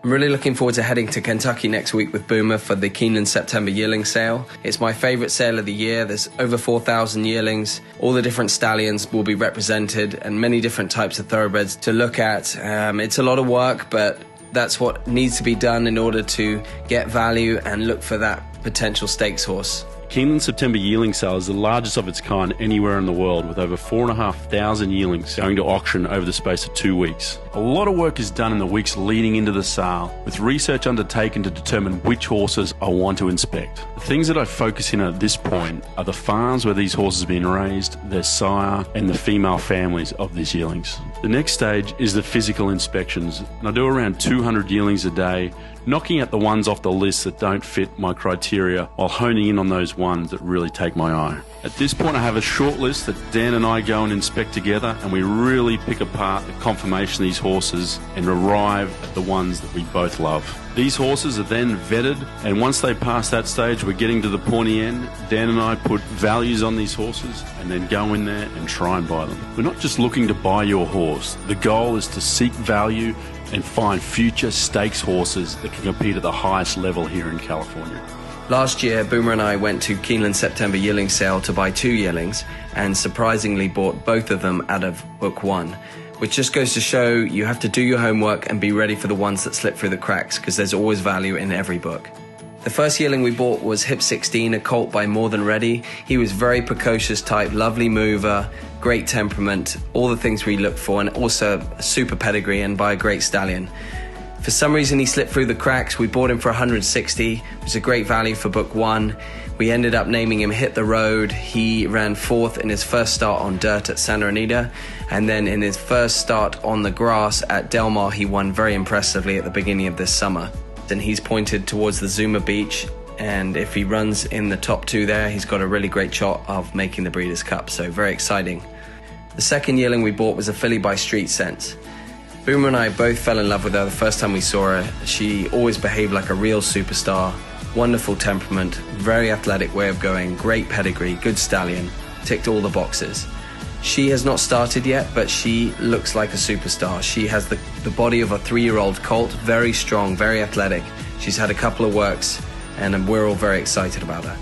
I'm really looking forward to heading to Kentucky next week with Boomer for the Keeneland September Yearling sale. It's my favourite sale of the year. There's over 4,000 yearlings. All the different stallions will be represented and many different types of thoroughbreds to look at. It's a lot of work, but that's what needs to be done in order to get value and look for that potential stakes horse. Keeneland September Yearling sale is the largest of its kind anywhere in the world, with over 4,500 yearlings going to auction over the space of 2 weeks. A lot of work is done in the weeks leading into the sale, with research undertaken to determine which horses I want to inspect. The things that I focus in at this point are the farms where these horses have been raised, their sire, and the female families of these yearlings. The next stage is the physical inspections, and I do around 200 yearlings a day, knocking out the ones off the list that don't fit my criteria while honing in on those ones that really take my eye. At this point I have a short list that Dan and I go and inspect together, and we really pick apart the conformation of these horses and arrive at the ones that we both love. These horses are then vetted, and once they pass that stage, we're getting to the pointy end. Dan and I put values on these horses and then go in there and try and buy them. We're not just looking to buy your horse. The goal is to seek value and find future stakes horses that can compete at the highest level here in California. Last year, Boomer and I went to Keeneland September Yearling sale to buy 2 yearlings and surprisingly bought both of them out of book 1, which just goes to show you have to do your homework and be ready for the ones that slip through the cracks, because there's always value in every book. The first yearling we bought was Hip 16, a colt by More Than Ready. He was very precocious type, lovely mover, great temperament, all the things we look for, and also a super pedigree and by a great stallion. For some reason he slipped through the cracks. We bought him for 160, which was a great value for book 1. We ended up naming him Hit the Road. He ran 4th in his first start on dirt at Santa Anita, and then in his first start on the grass at Del Mar he won very impressively at the beginning of this summer. Then he's pointed towards the Zuma Beach, and if he runs in the top 2 there, he's got a really great shot of making the Breeders' Cup, so very exciting. The second yearling we bought was a filly by Street Sense. Boomer and I both fell in love with her the first time we saw her. She always behaved like a real superstar, wonderful temperament, very athletic way of going, great pedigree, good stallion, ticked all the boxes. She has not started yet, but she looks like a superstar. She has the body of a 3-year-old colt, very strong, very athletic. She's had a couple of works, and we're all very excited about her.